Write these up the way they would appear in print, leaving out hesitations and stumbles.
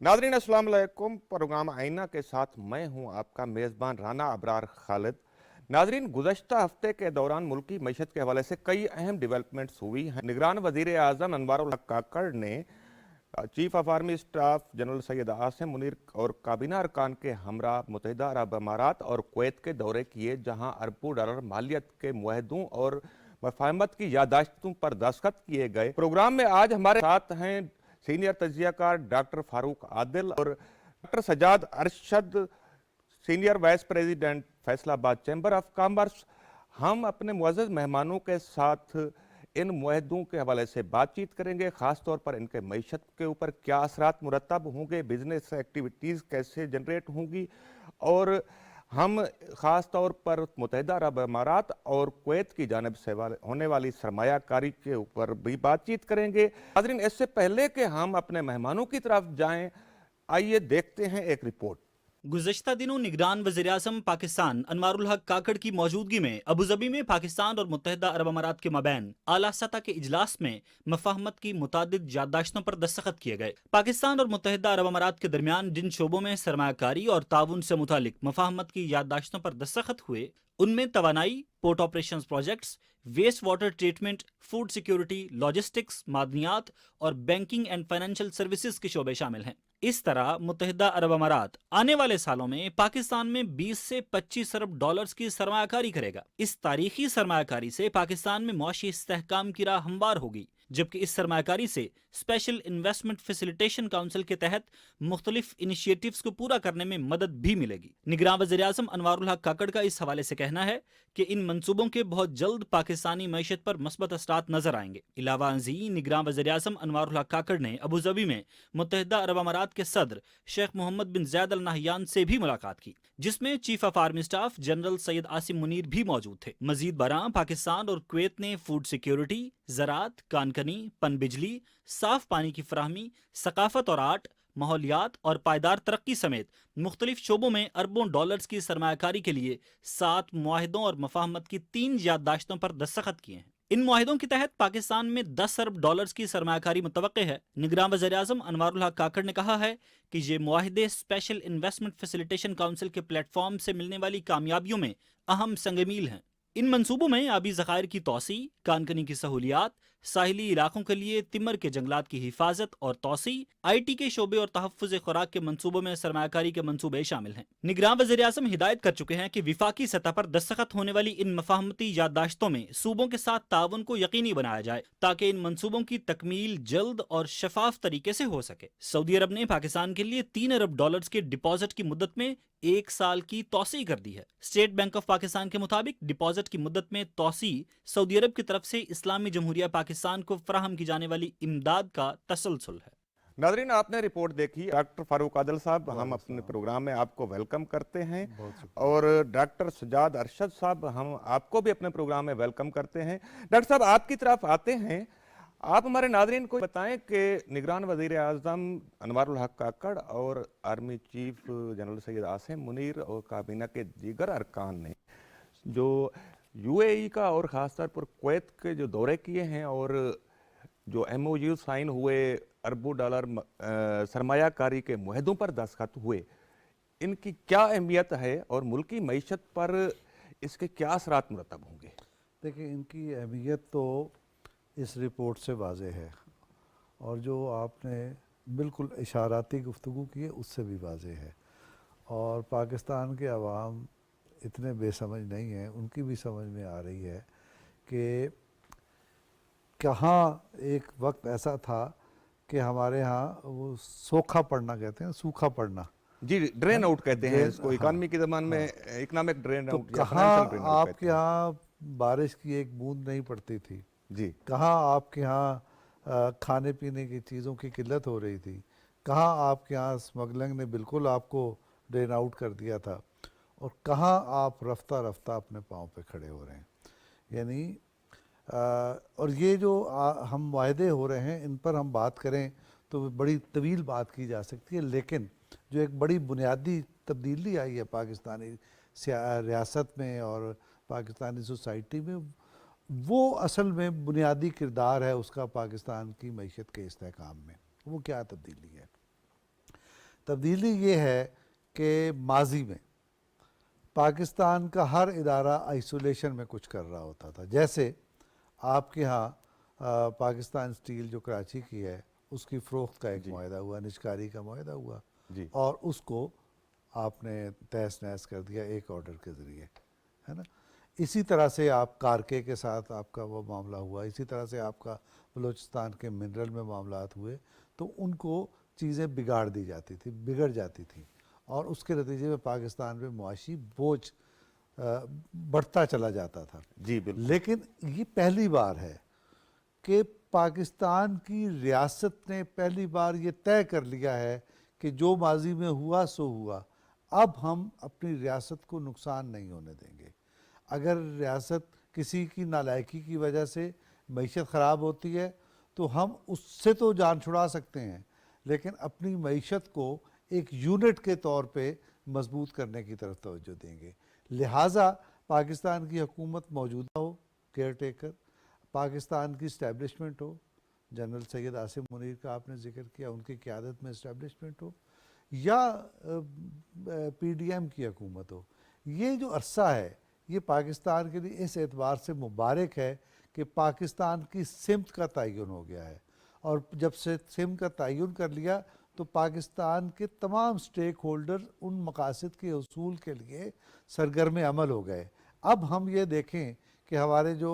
Nadreen अस्सलाम वालेकुम। Programme आईना के साथ मैं हूं आपका मेज़बान राना अबरार खालिद। नादरीन, गुज़श्ता हफ्ते के दौरान मुल्की मईशत के हवाले से कई अहम डेवलपमेंट्स हुई हैं। निगरान वज़ीर आज़म अनवारुल हक काकड़ ने chief of army staff general Syed Asim Munir और काबीना अरकान के हमरा मुत्तहिदा अरब अमारात और कुवैत के दौरे किए, जहां अरबों डॉलर मालियत के मुआहदों और मफाहमत की यादाश्तों पर दस्तखत किए गए। प्रोग्राम में आज हमारे साथ हैं सीनियर तजियाकार डॉक्टर फारूक आदिल और doctor Sajjad Arshad, senior vice president Faisalabad chamber of commerce. हम अपने मुअज़्ज़ज़ मेहमानों के साथ इन मुआहदों के हवाले से बातचीत करेंगे, ख़ास तौर पर इनके मईशत के ऊपर क्या असरात मुरतब होंगे, बिजनेस एक्टिविटीज़ कैसे जनरेट होंगी, और हम ख़ास तौर पर मुत्तहिदा अरब अमारात और कुवैत की जानिब से होने वाली सरमायाकारी के ऊपर भी बातचीत करेंगे। नाज़रीन, इससे पहले कि हम अपने मेहमानों की तरफ जाएं, आइए देखते हैं एक रिपोर्ट। गुज़श्ता दिनों निगरान वज़ीर-ए-आज़म पाकिस्तान अनवारुल हक काकड़ की मौजूदगी में अबूज़बी में पाकिस्तान और मुत्तहिदा अरब अमारात के मबैन आला सतह के इजलास में मफाहमत की मुतादिद याददाश्तों पर दस्तखत किए गए। पाकिस्तान और मुत्तहिदा अरब अमारात के दरमियान जिन शोबों में सरमायाकारी और ताउन से मुतालिक मफाहमत की याददाश्तों पर दस्तखत हुए, उनमें तवानाई, port operations projects, waste water treatment, food security, logistics, मादनियात और बैंकिंग एंड फाइनेंशियल सर्विसेज के शोबे शामिल हैं। इस तरह मुत्तहिदा अरब अमारात आने वाले सालों में पाकिस्तान में 20 से 25 अरब डॉलर्स की सरमायाकारी करेगा। इस तारीखी सरमायाकारी से पाकिस्तान में मुआशी इस्तेहकाम की राह हमवार होगी, जबकि इस सरमायाकारी से स्पेशल इन्वेस्टमेंट फैसिलिटेशन काउंसिल के तहत मुख्तलिफ इनिशिएटिव्स को पूरा करने में मदद भी मिलेगी। निगरान वज़ीर-ए-आज़म अनवारुल हक काकड़ का इस हवाले से कहना है कि इन मंसूबों के बहुत जल्द पाकिस्तानी मईशत पर मस्बत असरात नजर आएंगे। इलावा अज़ीं, निगरान वज़ीर-ए-आज़म अनवारुल हक काकड़ ने अबूज़बी में मुत्तहिदा अरब अमारात के सदर शेख मोहम्मद बिन ज़ायद अल नहयान से भी मुलाकात की, जिसमें chief of army staff general Syed Asim Munir भी मौजूद थे। मजीद बरां पाकिस्तान और कुवैत ने फूड सिक्योरिटी, ज़राअत, कानकनी, पन बिजली, साफ पानी की फराहमी, सकाफत और आर्ट, माहौलियात और पायदार तरक्की समेत मुख्तलिफ शोबों में अरबों डॉलर्स की सरमायाकारी के लिए 7 मुआहिदों और मफाहमत की 3 याददाश्तों पर दस्तखत किए हैं। इन मुआहिदों के तहत पाकिस्तान में 10 अरब डॉलर्स की सरमायाकारी मुतवक्के है। निगरान वज़ीर-ए-आज़म अनवारुल हक काकड़ ने कहा है कि ये मुआहिदे स्पेशल इन्वेस्टमेंट फैसिलिटेशन काउंसिल के प्लेटफॉर्म से मिलने वाली कामयाबियों में अहम संग-मील हैं। इन मंसूबों में आबी ज़खायर की तोसी, कानकनी की सहूलियात, साहिली इलाकों के लिए तिमर के जंगलात की हिफाजत और तोसी, IT के शोबे और तहफ़्फ़ुज़ खुराक के मंसूबों में सरमायाकारी के मंसूबे शामिल हैं। निगरान वज़ीर-ए-आज़म हिदायत कर चुके हैं कि विफाकी सतह पर दस्तखत होने वाली इन मफाहमती याददाश्तों में सूबों के साथ ताउन को यकीनी बनाया जाए, ताकि इन मंसूबों की तकमील जल्द और शफाफ तरीके से हो सके। सऊदी अरब ने पाकिस्तान के लिए 3 अरब डॉलर्स के डिपॉजिट की मुद्दत में 1 साल की तोसी कर दी है। स्टेट बैंक ऑफ पाकिस्तान के मुताबिक डिपॉजिट की मुद्दत में तोसी सऊदी अरब की तरफ से इस्लामी जमहूरिया पाकिस्तान को फराहम की जाने वाली इमदाद का तसलसल है। नाज़रीन, आपने रिपोर्ट देखी। डॉक्टर फारूक आदिल साहब, हम अपने प्रोग्राम में आपको वेलकम करते हैं, और डॉक्टर सजाद अरशद साहब, हम आपको भी अपने प्रोग्राम में वेलकम करते हैं। डॉक्टर साहब, आपकी तरफ आते हैं। आप हमारे नाज़रीन को बताएं कि निगरान वज़ीर आज़म अनवारुल हक काकड़ और army chief general Syed Asim Munir और काबीना के दीगर अरकान ने जो UAE का और ख़ासतौर पर कुवैत के जो दौरे किए हैं, और जो MOU साइन हुए, अरबों डॉलर सरमायाकारी के मुआहदों पर दस्तखत हुए, इनकी क्या अहमियत है और मुल्की मईशत पर इसके क्या असरात मुरतब होंगे? देखिए, इनकी अहमियत तो इस रिपोर्ट से वाज़े है, और जो आपने बिल्कुल इशाराती गुफ्तगू की है उससे भी वाज़े है। और पाकिस्तान के अवाम इतने बेसमझ नहीं हैं, उनकी भी समझ में आ रही है कि कहाँ एक वक्त ऐसा था कि हमारे यहाँ वो सोखा पड़ना कहते हैं, सूखा पड़ना, जी, ड्रेन आउट कहते हैं इसको, हाँ, इकॉनमी की ज़बान में इकोनॉमिक ड्रेन तो आउट या कहाँ फाइनेंशियल ड्रेन आउट आपके कहते हैं। यहाँ बारिश की एक बूंद नहीं पड़ती थी, जी, कहाँ आपके यहाँ खाने पीने की चीज़ों की किल्लत हो रही थी, कहाँ आपके यहाँ स्मगलिंग ने बिल्कुल आपको ड्रेन आउट कर दिया था, और कहाँ आप रफ्ता रफ्ता अपने पाँव पे खड़े हो रहे हैं। यानी और ये जो हम वायदे हो रहे हैं, इन पर हम बात करें तो बड़ी तवील बात की जा सकती है, लेकिन जो एक बड़ी बुनियादी तब्दीली आई है पाकिस्तानी रियासत में और पाकिस्तानी सोसाइटी में, वो असल में बुनियादी किरदार है उसका पाकिस्तान की मईशत के इस्तेहकाम में। वो क्या तब्दीली है? تبدیلی یہ ہے کہ ماضی میں پاکستان کا ہر ادارہ آئسولیشن میں کچھ کر رہا ہوتا تھا. جیسے آپ کے ہاں پاکستان اسٹیل جو کراچی کی ہے اس کی فروخت کا ایک معاہدہ ہوا, نجکاری کا معاہدہ ہوا, جی اور اس کو آپ نے تہس نہس کر دیا ایک آرڈر کے ذریعے, ہے نا. اسی طرح سے آپ کارکے کے ساتھ آپ کا وہ معاملہ ہوا, اسی طرح سے آپ کا بلوچستان کے منرل میں معاملات ہوئے, تو ان کو چیزیں بگاڑ دی جاتی تھی, بگڑ جاتی تھیں, اور اس کے نتیجے میں پاکستان میں معاشی بوجھ بڑھتا چلا جاتا تھا. جی بالکل. لیکن یہ پہلی بار ہے کہ پاکستان کی ریاست نے پہلی بار یہ طے کر لیا ہے کہ جو ماضی میں ہوا سو ہوا, اب ہم اپنی ریاست کو نقصان نہیں ہونے دیں گے. اگر ریاست کسی کی نالائکی کی وجہ سے معیشت خراب ہوتی ہے تو ہم اس سے تو جان چھڑا سکتے ہیں, لیکن اپنی معیشت کو ایک یونٹ کے طور پہ مضبوط کرنے کی طرف توجہ دیں گے. لہٰذا پاکستان کی حکومت موجودہ ہو, کیئر ٹیکر, پاکستان کی اسٹیبلشمنٹ ہو, جنرل سید عاصم منیر کا آپ نے ذکر کیا, ان کی قیادت میں اسٹیبلشمنٹ ہو, یا پی ڈی ایم کی حکومت ہو, یہ جو عرصہ ہے یہ پاکستان کے لیے اس اعتبار سے مبارک ہے کہ پاکستان کی سمت کا تعین ہو گیا ہے, اور جب سے سمت کا تعین کر لیا تو پاکستان کے تمام سٹیک ہولڈر ان مقاصد کے حصول کے لیے سرگرم عمل ہو گئے. اب ہم یہ دیکھیں کہ ہمارے جو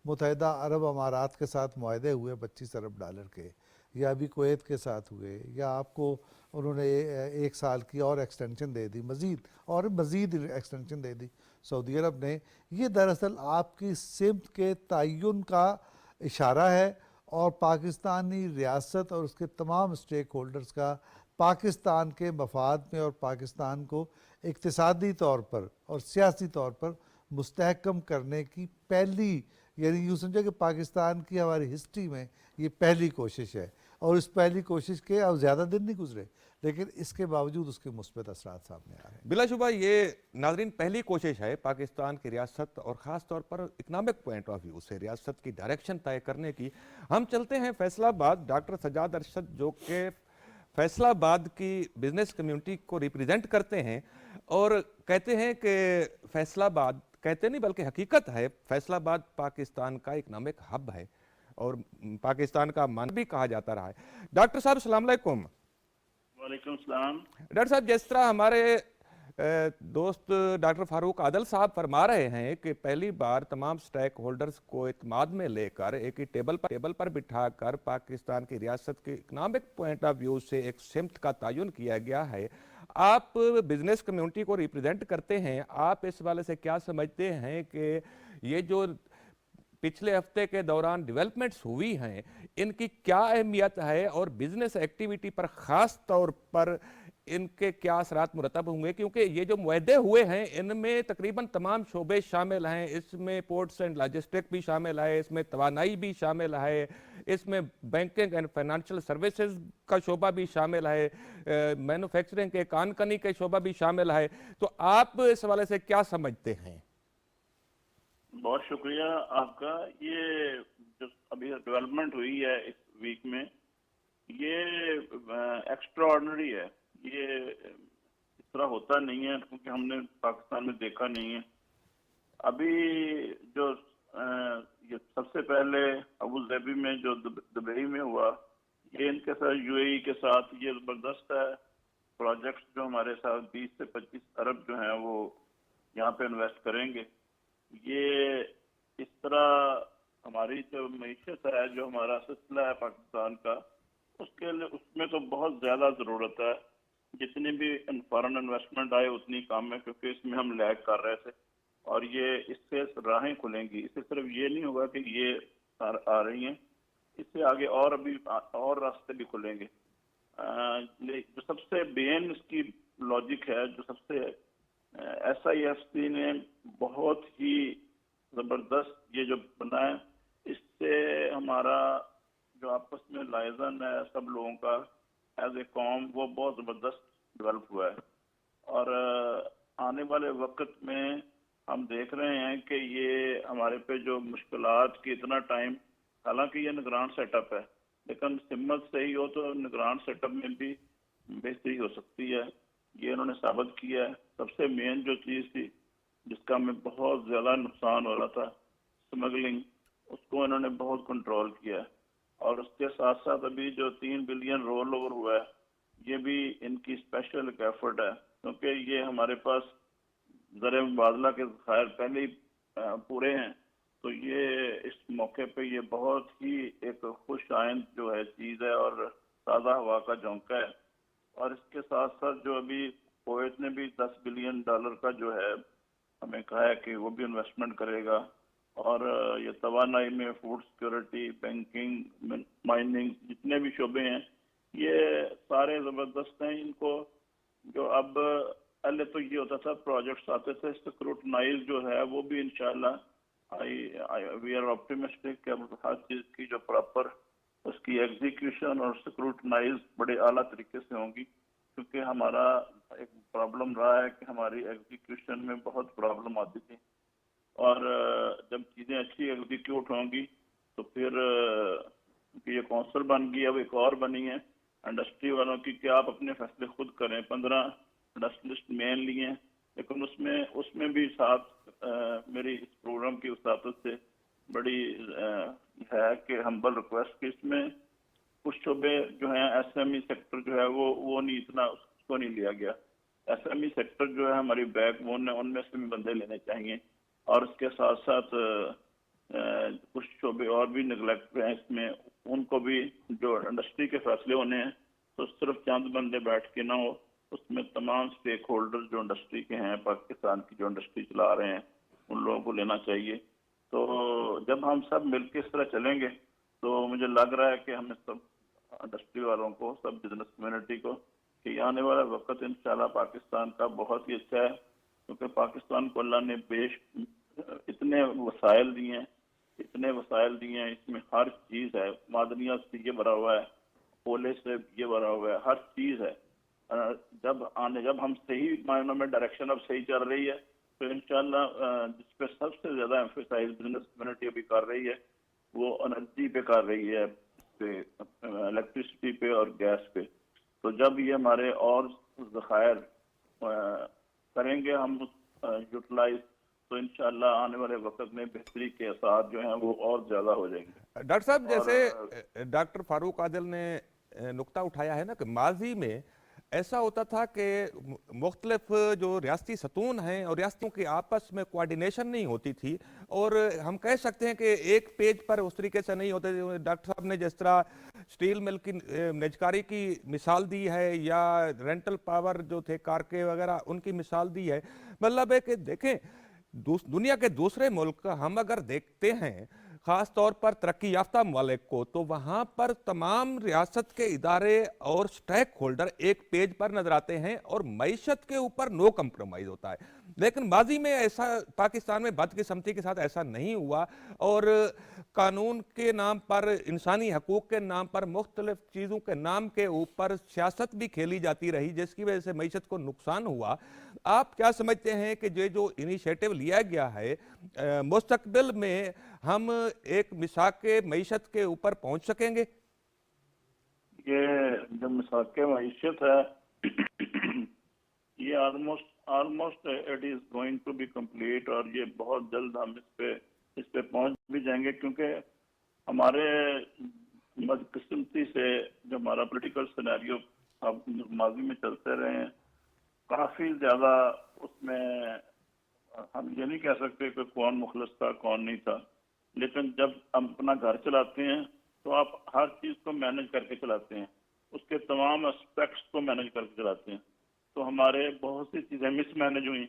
متحدہ عرب امارات کے ساتھ معاہدے ہوئے $25 ارب کے, یا ابھی کویت کے ساتھ ہوئے, یا آپ کو انہوں نے 1 سال کی اور ایکسٹینشن دے دی, مزید ایکسٹینشن دے دی سعودی عرب نے, یہ دراصل آپ کی سمت کے تعین کا اشارہ ہے, اور پاکستانی ریاست اور اس کے تمام اسٹیک ہولڈرز کا پاکستان کے مفاد میں اور پاکستان کو اقتصادی طور پر اور سیاسی طور پر مستحکم کرنے کی پہلی, یعنی یوں سمجھے کہ پاکستان کی ہماری ہسٹری میں یہ پہلی کوشش ہے, اور اس پہلی کوشش کے اب زیادہ دن نہیں گزرے, لیکن اس کے باوجود اس کے مثبت اثرات سامنے آ رہے ہیں. بلا شبہ یہ ناظرین پہلی کوشش ہے پاکستان کی ریاست اور خاص طور پر اکنامک پوائنٹ آف ویو سے ریاست کی ڈائریکشن طے کرنے کی. ہم چلتے ہیں فیصل آباد. ڈاکٹر سجاد ارشد جو کہ فیصل آباد کی بزنس کمیونٹی کو ریپریزنٹ کرتے ہیں اور کہتے ہیں کہ فیصل آباد, کہتے نہیں بلکہ حقیقت ہے, فیصل آباد پاکستان کا اکنامک ہب ہے اور پاکستان کا مان بھی کہا جاتا رہا ہے. ڈاکٹر صاحب السلام علیکم. وعلیکم السلام. ڈاکٹر صاحب, جس طرح ہمارے دوست ڈاکٹر فاروق عادل صاحب فرما رہے ہیں کہ پہلی بار تمام سٹیک ہولڈرز کو اعتماد میں لے کر ایک ہی ٹیبل پر بٹھا کر پاکستان کی ریاست کے اکنامک پوائنٹ آف ویو سے ایک سمت کا تعین کیا گیا ہے. آپ بزنس کمیونٹی کو ریپریزنٹ کرتے ہیں, آپ اس والے سے کیا سمجھتے ہیں کہ یہ جو پچھلے ہفتے کے دوران ڈیولپمنٹس ہوئی ہیں ان کی کیا اہمیت ہے, اور بزنس ایکٹیویٹی پر خاص طور پر ان کے کیا اثرات مرتب ہوں گے؟ کیونکہ یہ جو معاہدے ہوئے ہیں ان میں تقریباً تمام شعبے شامل ہیں, اس میں پورٹس اینڈ لاجسٹک بھی شامل ہے, اس میں توانائی بھی شامل ہے, اس میں بینکنگ اینڈ فائنانشل سروسز کا شعبہ بھی شامل ہے, مینوفیکچرنگ کے کان کنی کے شعبہ بھی شامل ہے. تو آپ اس حوالے سے کیا سمجھتے ہیں؟ بہت شکریہ آپ کا. یہ جو ابھی ڈیولپمنٹ ہوئی ہے اس ویک میں یہ ایکسٹرا آرڈنری ہے. یہ اس طرح ہوتا نہیں ہے کیونکہ ہم نے پاکستان میں دیکھا نہیں ہے. ابھی جو یہ سب سے پہلے ابوظہبی میں جو دبئی میں ہوا, یہ ان کے ساتھ یو اے ای کے ساتھ یہ زبردست ہے. پروجیکٹس جو ہمارے ساتھ 20 سے 25 ارب جو ہیں وہ یہاں پہ انویسٹ کریں گے. یہ اس طرح ہماری جو معیشت ہے, جو ہمارا سلسلہ ہے پاکستان کا, اس میں تو بہت زیادہ ضرورت ہے. جتنی بھی فارن انویسٹمنٹ آئے اتنی کم ہے, کیونکہ اس میں ہم لیگ کر رہے تھے, اور یہ اس سے راہیں کھلیں گی. اس سے صرف یہ نہیں ہوگا کہ یہ آ رہی ہیں, اس سے آگے اور ابھی اور راستے بھی کھلیں گے. جو سب سے بین اس کی لاجک ہے, جو سب سے ایس آئی ایف سی نے بہت ہی زبردست یہ جو بنایا, اس سے ہمارا جو آپس میں لائزن ہے سب لوگوں کا ایز اے قوم وہ بہت زبردست ڈیولپ ہوا ہے. اور آنے والے وقت میں ہم دیکھ رہے ہیں کہ یہ ہمارے پہ جو مشکلات کی اتنا ٹائم, حالانکہ یہ نگران سیٹ اپ ہے, لیکن سمت صحیح ہو تو نگران سیٹ اپ میں بھی बेहतरी हो सकती है, ये इन्होंने साबित किया है। सबसे मेन जो चीज़ थी जिसका हमें बहुत ज़्यादा नुकसान हो रहा था, स्मगलिंग, उसको इन्होंने बहुत कंट्रोल किया है। और उसके साथ साथ अभी जो 3 बिलियन रोल ओवर हुआ है, ये भी इनकी स्पेशल एक एफर्ट है, क्योंकि ये हमारे पास ज़र मुबादला के ज़खायर पहले ही पूरे हैं। तो ये इस मौके पे ये बहुत ही एक खुश आइंद जो है चीज़ है और ताज़ा हवा का झोंका है। और इसके साथ साथ जो अभी कुवैत ने भी $10 बिलियन का जो है हमें कहा है कि वो भी इन्वेस्टमेंट करेगा। और ये तवानाई में फूड सिक्योरिटी, बैंकिंग, माइनिंग, जितने भी शोबे हैं ये सारे ज़बरदस्त हैं। इनको जो अब पहले तो ये होता था प्रोजेक्ट्स आते थे, स्क्रूटनाइज जो है वो भी इंशाल्लाह वी आर ऑप्टिमिस्टिक कि अब हर चीज़ की जो प्रॉपर उसकी एग्जीक्यूशन और स्क्रूटनाइज बड़े आला तरीके से होंगी, क्योंकि हमारा एक प्रॉब्लम रहा है कि हमारी एग्जीक्यूशन में बहुत प्रॉब्लम आती थी। और जब चीज़ें अच्छी एग्जीक्यूट होंगी तो फिर ये कौंसिल बन गई, अब एक और बनी है इंडस्ट्री वालों की कि आप अपने फैसले खुद करें। 15 इंडस्ट्रियलिस्ट मेन लिए हैं, लेकिन उसमें भी साथ मेरी इस प्रोग्राम की उसातत से बड़ी है कि हम्बल रिक्वेस्ट कि इसमें कुछ शोबे जो हैं एसएमई सेक्टर जो है वो नहीं, इतना उसको नहीं लिया गया। एसएमई सेक्टर जो है हमारी बैकबोन है, उनमें से भी बंदे लेने चाहिए। और उसके साथ साथ कुछ शोबे और भी निगलेक्ट हैं इसमें, उनको भी जो इंडस्ट्री के फैसले होने हैं तो सिर्फ चंद बंदे बैठ के ना हो, उसमें तमाम स्टेक होल्डर जो इंडस्ट्री के हैं, पाकिस्तान की जो इंडस्ट्री चला रहे हैं, उन लोगों को लेना चाहिए। तो जब हम सब मिलकर इस तरह चलेंगे तो मुझे लग रहा है कि हमें सब इंडस्ट्री वालों को, सब बिजनेस कम्युनिटी को, कि आने वाला वक्त इंशाल्लाह पाकिस्तान का बहुत ही अच्छा है, क्योंकि पाकिस्तान को अल्लाह ने इतने वसाइल दिए हैं, इतने वसाइल दिए हैं, इसमें हर चीज़ है। मादनियात से ये भरा हुआ है, कोयले से ये भरा हुआ है, हर चीज़ है। जब हम सही मायनों में डायरेक्शन अब सही चल रही है तो इंशाल्लाह जिस पे सबसे ज़्यादा एम्फेसाइज बिजनेस कम्युनिटी अभी कर रही है वो एनर्जी पे कर रही है, इलेक्ट्रिसिटी पे और गैस पे। तो जब ये हमारे और ज़खायर करेंगे हम यूटिलाइज, तो इंशाल्लाह आने वाले वक्त में बेहतरी के आसार जो हैं वो और ज़्यादा हो जाएंगे। डॉक्टर साहब, और जैसे डॉक्टर फारूक आदिल ने नुक्ता उठाया है ना कि माजी में ऐसा होता था कि मुख्तलिफ जो रियासती सतून हैं और रियासतों की आपस में कोऑर्डिनेशन नहीं होती थी, और हम कह सकते हैं कि एक पेज पर उस तरीके से नहीं होते। डॉक्टर साहब ने जिस तरह स्टील मिल की निजकारी की मिसाल दी है, या रेंटल पावर जो थे कारके वगैरह उनकी मिसाल दी है, मतलब है कि देखें दुनिया के दूसरे मुल्क हम अगर देखते हैं, खास तौर पर तरक्की याफ्ता ममालिक को, तो वहां पर तमाम रियासत के इदारे और स्टेक होल्डर एक पेज पर नजर आते हैं और मईशत के ऊपर नो कंप्रोमाइज होता है। लेकिन माजी में ऐसा, पाकिस्तान में बदकिस्मती के साथ ऐसा नहीं हुआ, और कानून के नाम पर, इंसानी हकूक के नाम पर, मुख्तलिफ चीज़ों के नाम के ऊपर सियासत भी खेली जाती रही, जिसकी वजह से मईशत को नुकसान हुआ। आप क्या समझते हैं कि ये जो इनिशिएटिव लिया गया है, मुस्तकबिल में हम एक मिसाक के मईशत के ऊपर पहुंच सकेंगे? ये जो मिसाक के मईशत है ये almost it is going to be complete, और ये बहुत जल्द हम इस पे पहुंच भी जाएंगे, क्योंकि हमारे बदकिस्मती से जो हमारा पॉलिटिकल सिनेरियो अब माजी में चलते रहे हैं, काफी ज्यादा उसमें हम ये नहीं कह सकते कि कौन मुखलिस था कौन नहीं था, लेकिन जब हम अपना घर चलाते हैं तो आप हर चीज को मैनेज करके चलाते हैं, उसके तमाम एस्पेक्ट्स को मैनेज करके चलाते हैं। तो हमारे बहुत सी चीजें मिस मैनेज हुई,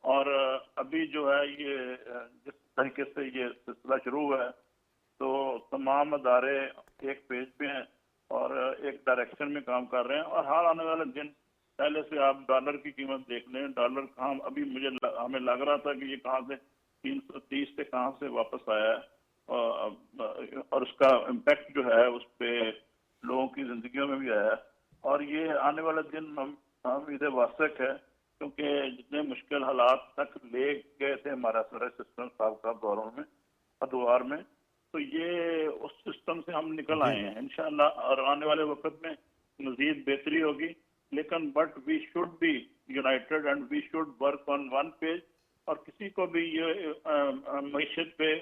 और अभी जो है ये जिस तरीके से ये सिलसिला शुरू हुआ है तो तमाम अदारे एक पेज पे हैं और एक डायरेक्शन में काम कर रहे हैं। और हर आने वाले दिन, पहले से आप डॉलर की कीमत देख लें, डॉलर कहाँ अभी हमें लग रहा था कि ये कहाँ से 330 से कहाँ से वापस आया है, और उसका इम्पैक्ट जो है उस पे लोगों की जिंदगियों में भी आया है। और ये आने वाले दिन हम इधर वासक है, क्योंकि जितने मुश्किल हालात तक ले गए थे हमारा सारा सिस्टम साहब दौरों में, अदवार में, तो ये उस सिस्टम से हम निकल आए हैं इंशाल्लाह। और आने वाले वक्त में मजीद बेहतरी होगी, लेकिन but we should be united and we should work on one page. और किसी को भी ये मईशत पे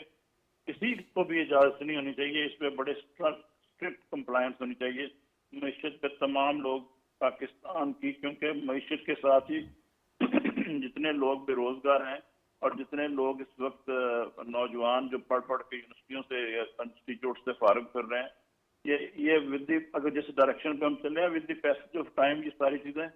किसी को भी इजाजत नहीं होनी चाहिए, इस पे बड़े स्ट्रिक्ट कंप्लायंस होनी चाहिए मईशत पे तमाम लोग पाकिस्तान की, क्योंकि मईशत के साथ ही जितने लोग बेरोजगार हैं और जितने लोग इस वक्त नौजवान जो पढ़ के यूनिवर्सिटियों से या इंस्टीट्यूट से फारिग कर रहे हैं, ये विद दी अगर जिस डायरेक्शन पे हम चले हैं with the passage of time ये सारी चीजें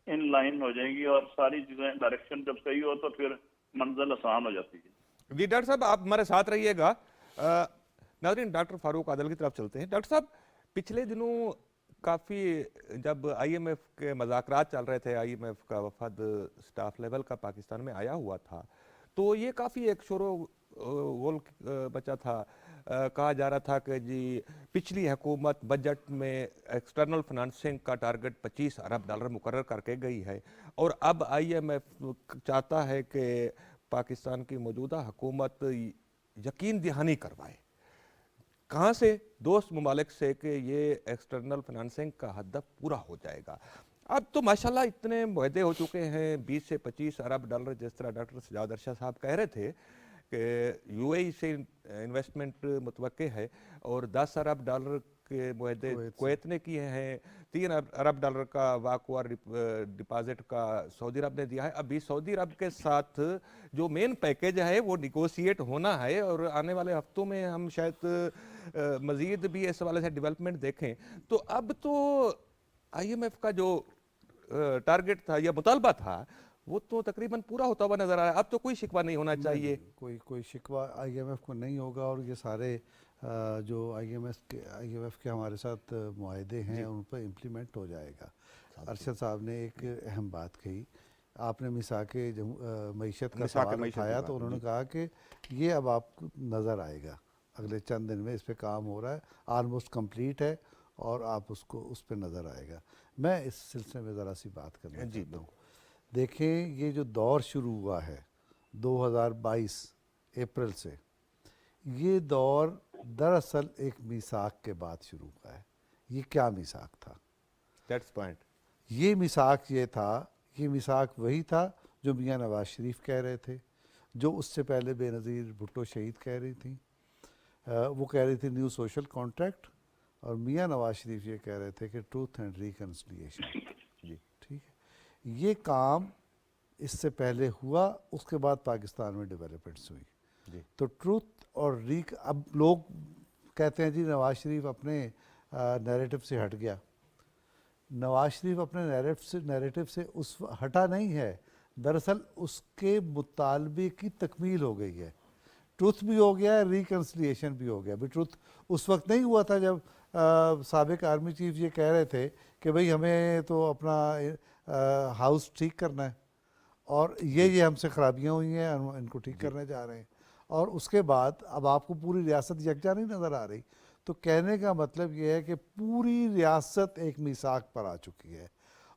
इन लाइन हो जाएंगी और सारी चीजें डायरेक्शन जब सही हो तो फिर मंजिल आसान हो जाती है। जी डॉक्टर साहब, आप हमारे साथ रहिएगा। नाज़रीन, डॉक्टर फारूक आदिल की तरफ चलते हैं। डॉक्टर साहब, पिछले दिनों काफ़ी जब आईएमएफ के मज़ाकरात चल रहे थे, आईएमएफ का वफद स्टाफ लेवल का पाकिस्तान में आया हुआ था, तो ये काफ़ी एक शोरो गोल बचा था। कहा जा रहा था कि जी पिछली हुकूमत बजट में एक्सटर्नल फाइनेंसिंग का टारगेट 25 अरब डॉलर मुकर्रर करके गई है और अब आईएमएफ चाहता है कि पाकिस्तान की मौजूदा हुकूमत यकीन दहानी करवाए। कहाँ से? दोस्त ममालिक से कि ये एक्सटर्नल फाइनेंसिंग का हदफ पूरा हो जाएगा। अब तो माशाल्लाह इतने मुआहदे हो चुके हैं, 20 से 25 अरब डॉलर, जिस तरह डॉक्टर सजाद अरशद साहब कह रहे थे कि यूएई से इन्वेस्टमेंट मुतवक्के है और 10 अरब डॉलर के मुआहदे कुवैत ने किए हैं, 3 अरब डॉलर का वाकवार डिपॉजिट का सऊदी अरब ने दिया है। अभी सऊदी अरब के साथ जो मेन पैकेज है वो निगोशिएट होना है और आने वाले हफ्तों में हम शायद मज़ीद भी इस हवाले से डेवलपमेंट देखें। तो अब तो आईएमएफ का जो टारगेट था या मुतालबा था वो तो तकरीबन पूरा होता हुआ नजर आ रहा है। अब तो कोई शिकवा नहीं होना चाहिए। कोई शिकवा आईएमएफ को नहीं होगा और ये सारे जो आईएमएफ के हमारे साथ मुआहदे हैं उन पर इम्प्लीमेंट हो जाएगा। अरशद साहब ने एक अहम बात कही, आपने मिसाके मईशत का सवाल उठाया तो उन्होंने कहा कि ये अब आपको नज़र आएगा, अगले चंद दिन में इस पर काम हो रहा है, आलमोस्ट कंप्लीट है और आप उसको उस पर नज़र आएगा। मैं इस सिलसिले में ज़रा सी बात करना चाहता हूँ। देखें, ये जो दौर शुरू हुआ है 2022 अप्रैल से, ये दौर दरअसल एक मिसाक के बाद शुरू हुआ है। ये क्या मिसाक था? That's point. ये मिसाक ये था, ये मिसाक वही था जो मियाँ नवाज शरीफ कह रहे थे, जो उससे पहले बेनज़ीर भुट्टो शहीद कह रही थी। वो कह रही थी न्यू सोशल कॉन्ट्रैक्ट, और मियाँ नवाज शरीफ ये कह रहे थे कि ट्रूथ एंड रिकन्सिलिएशन। जी ठीक है, ये काम इससे पहले हुआ, उसके बाद पाकिस्तान में डेवलपमेंट्स हुई। तो ट्रूथ और अब लोग कहते हैं जी नवाज शरीफ अपने नैरेटिव से हट गया। नवाज शरीफ अपने नैरेटिव से उस हटा नहीं है, दरअसल उसके मुतालबे की तकमील हो गई है। ट्रूथ भी हो गया है, रिकन्सिलिएशन भी हो गया। अभी ट्रूथ उस वक्त नहीं हुआ था जब साबिक आर्मी चीफ ये कह रहे थे कि भाई हमें तो अपना हाउस ठीक करना है और ये हमसे ख़राबियाँ हुई हैं, हम इनको ठीक करने जा रहे हैं, और उसके बाद अब आपको पूरी रियासत यकजा नहीं नज़र आ रही। तो कहने का मतलब ये है कि पूरी रियासत एक मिसाक पर आ चुकी है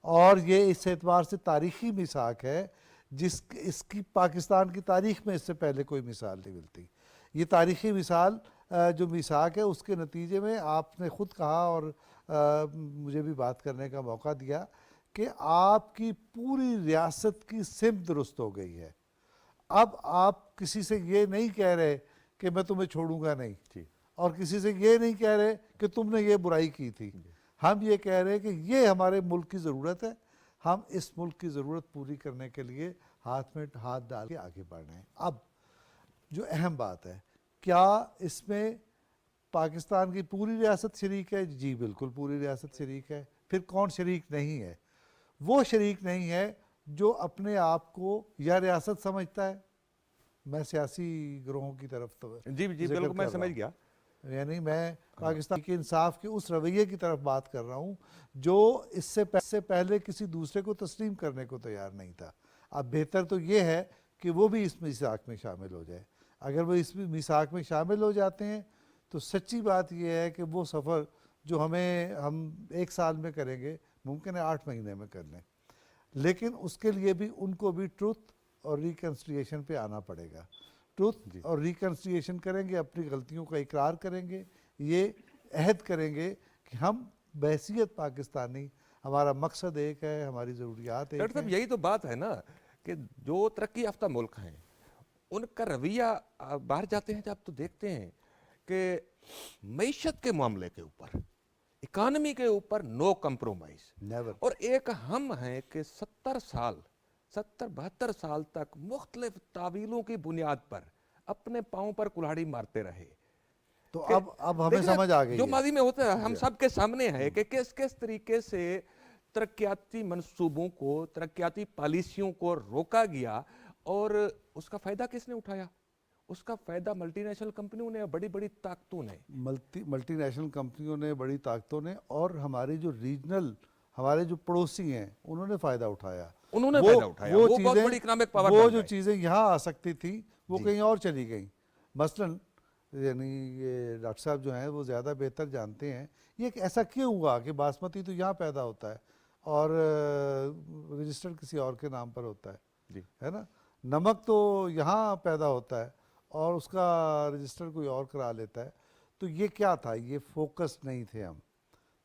और ये इस एतबार से तारीख़ी मिसाक है इसकी पाकिस्तान की तारीख़ में इससे पहले कोई मिसाल नहीं मिलती। ये तारीख़ी मिसाल जो मिसाक है उसके नतीजे में आपने ख़ुद कहा और मुझे भी बात करने का मौका दिया कि आपकी पूरी रियासत की सिमत दुरुस्त हो गई है। अब आप किसी से ये नहीं कह रहे कि मैं तुम्हें छोड़ूंगा नहीं, और किसी से ये नहीं कह रहे कि तुमने ये बुराई की थी। हम ये कह रहे हैं कि ये हमारे मुल्क की ज़रूरत है, हम इस मुल्क की ज़रूरत पूरी करने के लिए हाथ में हाथ डाल के आगे बढ़ रहे हैं। अब जो अहम बात है, क्या इसमें पाकिस्तान की पूरी रियासत शरीक है? जी बिल्कुल पूरी रियासत शरीक है। फिर कौन शरीक नहीं है? वो शरीक नहीं है जो अपने आप को या रियासत समझता है। मैं सियासी ग्रोहों की तरफ तो जी बिल्कुल मैं समझ गया, यानी मैं पाकिस्तान के इंसाफ के उस रवैये की तरफ बात कर रहा हूँ जो इससे पहले किसी दूसरे को तस्लीम करने को तैयार नहीं था। अब बेहतर तो ये है कि वो भी इस मिसाक में शामिल हो जाए। अगर वो इस मिसाक में शामिल हो जाते हैं तो सच्ची बात यह है कि वो सफ़र जो हम 1 साल में करेंगे मुमकिन है 8 महीने में कर लें, लेकिन उसके लिए भी उनको भी ट्रूथ और रिकन्सिलिएशन पे आना पड़ेगा। ट्रूथ और रिकन्सिलिएशन करेंगे, अपनी गलतियों का इकरार करेंगे, ये अहद करेंगे कि हम बहैसियत पाकिस्तानी ہمارا مقصد ایک ہے, ہماری ضروریات ایک ڈاکٹر صاحب ہیں. یہی تو بات ہے نا کہ جو ترقی یافتہ ملک ہیں ان کا رویہ باہر جاتے ہیں جب تو دیکھتے ہیں کہ معیشت کے معاملے کے اوپر, اکانومی کے اوپر نو کمپرومائز. نیور. اور ایک ہم ہیں کہ 72 سال تک مختلف تعویلوں کی بنیاد پر اپنے پاؤں پر کلہاڑی مارتے رہے. تو کہ اب ہمیں دیکھیں سمجھ آ گئی جو ہے. ماضی میں ہوتا ہے ہم سب کے سامنے ہے کہ کس طریقے سے ترقیاتی منصوبوں کو, ترقیاتی پالیسیوں کو روکا گیا اور اس کا فائدہ کس نے اٹھایا؟ اس کا فائدہ ملٹی نیشنل کمپنیوں نے, بڑی بڑی طاقتوں نے, ملٹی نیشنل کمپنیوں نے, بڑی طاقتوں نے, اور ہماری جو ریجنل ہمارے جو پڑوسی ہیں انہوں نے فائدہ اٹھایا. انہوں نے فائدہ اٹھایا. وہ بہت بڑی اکنامک پاور وہ بن جو گئے. چیزیں یہاں آ سکتی تھی وہ کہیں اور چلی گئیں. مثلاً یعنی یہ ڈاکٹر صاحب جو ہیں وہ زیادہ بہتر جانتے ہیں یہ کہ ایسا کیوں ہوا کہ باسمتی تو یہاں پیدا ہوتا ہے اور رجسٹر کسی اور کے نام پر ہوتا ہے, جی ہے نا. نمک تو یہاں پیدا ہوتا ہے اور اس کا رجسٹر کوئی اور کرا لیتا ہے. تو یہ کیا تھا؟ یہ فوکس نہیں تھے ہم.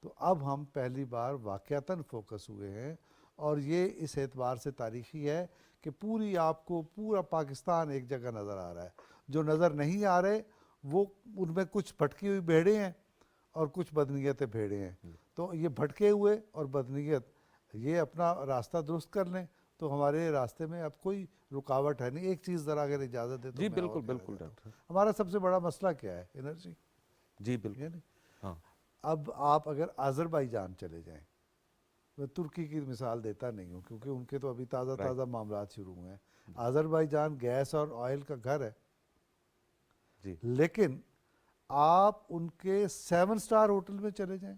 تو اب ہم پہلی بار واقعتاً فوکس ہوئے ہیں, اور یہ اس اعتبار سے تاریخی ہے کہ پوری آپ کو پورا پاکستان ایک جگہ نظر آ رہا ہے. جو نظر نہیں آ رہے وہ ان میں کچھ بھٹکی ہوئی بھیڑیں ہیں اور کچھ بدنیتیں بھیڑیں ہیں. تو یہ بھٹکے ہوئے اور بدنیت یہ اپنا راستہ درست کر لیں تو ہمارے راستے میں اب کوئی رکاوٹ ہے نہیں. ایک چیز ذرا اگر اجازت دے تو جی میں اور بالکل کہنا بالکل چاہتا ہوں. ڈاکٹر. ہمارا سب سے بڑا مسئلہ کیا ہے؟ انرجی. جی بالکل. یعنی ہاں اب آپ اگر آذربائیجان چلے جائیں, میں ترکی کی مثال دیتا نہیں ہوں کیونکہ ان کے تو ابھی تازہ تازہ معاملات شروع ہوئے ہیں. آذربائیجان گیس اور آئل کا گھر ہے, جی لیکن آپ ان کے 7 سٹار ہوٹل میں چلے جائیں,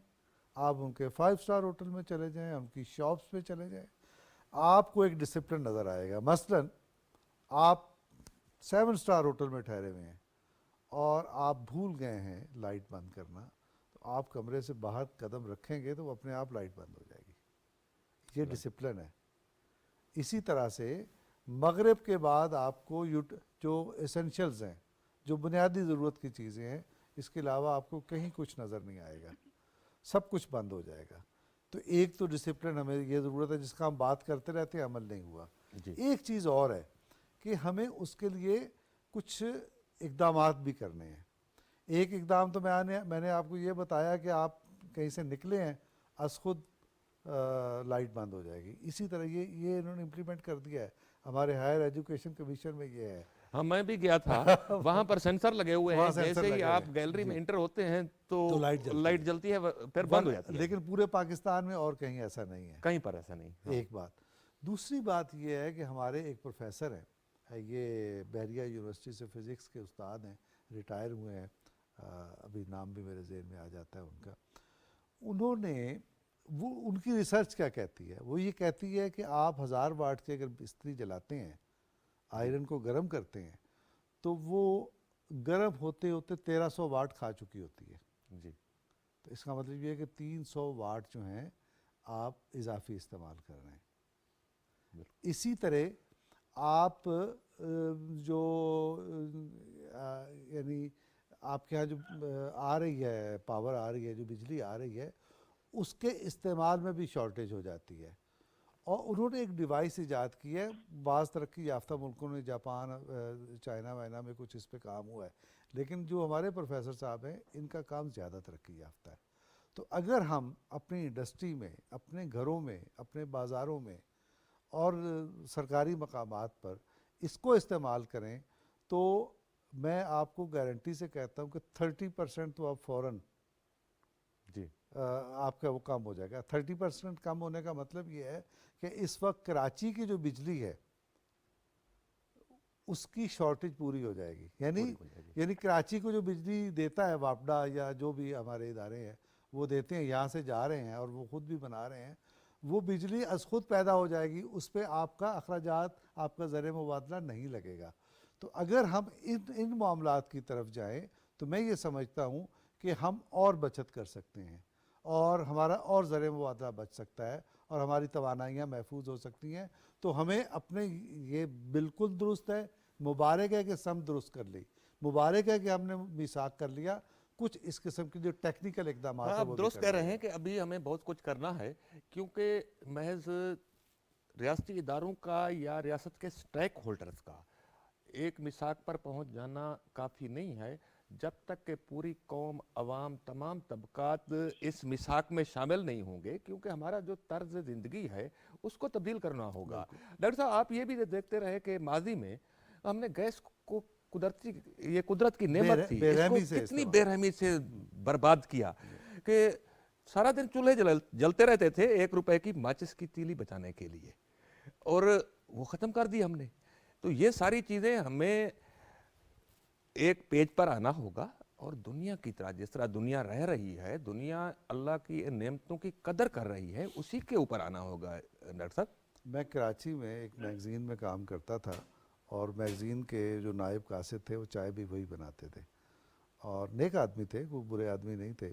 آپ ان کے 5 سٹار ہوٹل میں چلے جائیں, ان کی شاپس پہ چلے جائیں, آپ کو ایک ڈسپلن نظر آئے گا. مثلاً آپ 7 سٹار ہوٹل میں ٹھہرے ہوئے ہیں اور آپ بھول گئے ہیں لائٹ بند کرنا, تو آپ کمرے سے باہر قدم رکھیں گے تو وہ اپنے آپ لائٹ بند ہو جائے گی. یہ ڈسپلن ہے. اسی طرح سے مغرب کے بعد آپ کو جو ایسنشلز ہیں, جو بنیادی ضرورت کی چیزیں ہیں, اس کے علاوہ آپ کو کہیں کچھ نظر نہیں آئے گا, سب کچھ بند ہو جائے گا. تو ایک تو ڈسپلن ہمیں یہ ضرورت ہے جس کا ہم بات کرتے رہتے ہیں, عمل نہیں ہوا. جی ایک چیز اور ہے کہ ہمیں اس کے لیے کچھ اقدامات بھی کرنے ہیں. ایک اقدام تو میں نے آپ کو یہ بتایا کہ آپ کہیں سے نکلے ہیں از خود لائٹ بند ہو جائے گی. اسی طرح یہ انہوں نے امپلیمنٹ کر دیا ہے. ہمارے ہائر ایجوکیشن کمیشن میں یہ ہے. ہاں میں بھی گیا تھا, وہاں پر سینسر لگے ہوئے ہیں, وہاں سینسر جیسے ہی لگے آپ ہوئے ہیں. گیلری میں جی. انٹر ہوتے ہیں تو تو لائٹ جلتی ہے پھر بند ہو جاتی ہے. لیکن پورے پاکستان میں اور کہیں ایسا نہیں ہے. کہیں پر ایسا نہیں. ایک بات. دوسری بات یہ ہے کہ ہمارے ایک پروفیسر ہیں, یہ بحریہ یونیورسٹی سے فزکس کے استاد ہیں, ریٹائر ہوئے ہیں, ابھی نام بھی میرے ذہن میں آ جاتا ہے ان کا. انہوں نے ان کی ریسرچ کیا کہتی ہے؟ وہ یہ کہتی ہے کہ آپ 1000 واٹ کے اگر بستری جلاتے ہیں, آئرن کو گرم کرتے ہیں, تو وہ گرم ہوتے ہوتے 1300 واٹ کھا چکی ہوتی ہے. جی تو اس کا مطلب یہ ہے کہ 300 واٹ جو ہیں آپ اضافی استعمال کر رہے ہیں. اسی طرح آپ جو یعنی آپ کے یہاں جو آ رہی ہے پاور آ رہی ہے, جو بجلی آ رہی ہے, اس کے استعمال میں بھی شارٹیج ہو جاتی ہے. اور انہوں نے ایک ڈیوائس ایجاد کی ہے. بعض ترقی یافتہ ملکوں نے, جاپان, چائنا وائنا میں کچھ اس پہ کام ہوا ہے, لیکن جو ہمارے پروفیسر صاحب ہیں ان کا کام زیادہ ترقی یافتہ ہے. تو اگر ہم اپنی انڈسٹری میں, اپنے گھروں میں, اپنے بازاروں میں اور سرکاری مقامات پر اس کو استعمال کریں تو میں آپ کو گارنٹی سے کہتا ہوں کہ 30% تو آپ فوراً جی آپ کا وہ کم ہو جائے گا. 30% کم ہونے کا مطلب یہ ہے کہ اس وقت کراچی کی جو بجلی ہے اس کی شارٹیج پوری ہو جائے گی. یعنی کراچی کو جو بجلی دیتا ہے واپڈا یا جو بھی ہمارے ادارے ہیں وہ دیتے ہیں, یہاں سے جا رہے ہیں اور وہ خود بھی بنا رہے ہیں, وہ بجلی از خود پیدا ہو جائے گی. اس پہ آپ کا اخراجات, آپ کا زر مبادلہ نہیں لگے گا. تو اگر ہم ان معاملات کی طرف جائیں تو میں یہ سمجھتا ہوں کہ ہم اور بچت کر سکتے ہیں اور ہمارا اور زر مبادلہ بچ سکتا ہے اور ہماری توانائیاں محفوظ ہو سکتی ہیں. تو ہمیں اپنے, یہ بالکل درست ہے, مبارک ہے کہ سم درست کر لی, مبارک ہے کہ ہم نے میثاق کر لیا. कुछ इस किस्म के जो टेक्निकल इकदाम हाँ, है आप वो भी दुरुस्त कर कह रहे रहे हैं कि अभी हमें बहुत कुछ करना है, क्योंकि महज रियासती इदारों का या रियासत के स्टेक होल्डर्स का एक मिसाक पर पहुंच जाना काफ़ी नहीं है। जब तक कि पूरी कौम, अवाम, तमाम तबकात इस मिसाक में शामिल नहीं होंगे, क्योंकि हमारा जो तर्ज ज़िंदगी है उसको तब्दील करना होगा। डॉक्टर साहब, आप ये भी देखते रहे कि माजी में हमने गैस को ये कुदरत की नेमत थी, बेरहमी इसको से कितनी इस्तेमाल। बेरहमी से बर्बाद किया कि सारा दिन चूल्हे जलते रहते थे 1 रुपए की माचिस की तीली बचाने के लिए, और वो ख़त्म कर दी हमने। तो ये सारी चीज़ें हमें एक पेज पर आना होगा, और दुनिया की तरह, जिस तरह दुनिया रह रही है, दुनिया अल्लाह की इन नेमतों की कदर कर रही है, उसी के ऊपर आना होगा। डॉक्टर साहब, मैं कराची में एक मैगज़ीन में काम करता था, और मैगज़ीन के जो नायब कासिद थे वो चाय भी वही बनाते थे, और नेक आदमी थे, वो बुरे आदमी नहीं थे।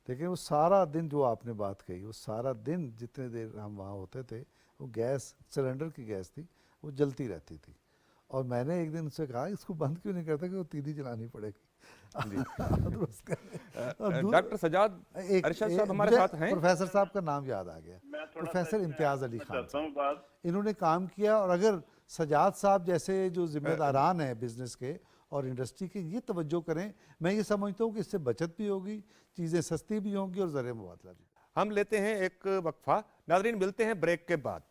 लेकिन वो सारा दिन, जो आपने बात कही, वो सारा दिन जितने देर हम वहाँ होते थे, वो गैस, सिलेंडर की गैस थी, वो जलती रहती थी। और मैंने एक दिन उससे कहा, इसको बंद क्यों नहीं करता, कि वो तीली जलानी पड़ेगी। डॉक्टर सजाद अरशद साहब हमारे साथ हैं। प्रोफेसर साहब का नाम याद आ गया, मैं थोड़ा प्रोफेसर इम्तियाज़ अली खान चाहता साहब। हूँ बात। इन्होंने काम किया, और अगर सजाद साहब जैसे जो जिम्मेदारान हैं बिजनेस के और इंडस्ट्री के, ये तवज्जो करें, मैं ये समझता हूँ कि इससे बचत भी होगी, चीज़ें सस्ती भी होंगी, और ज़रिए मुबादला भी। हम लेते हैं एक वक्फा। नाज़रीन, मिलते हैं ब्रेक के बाद।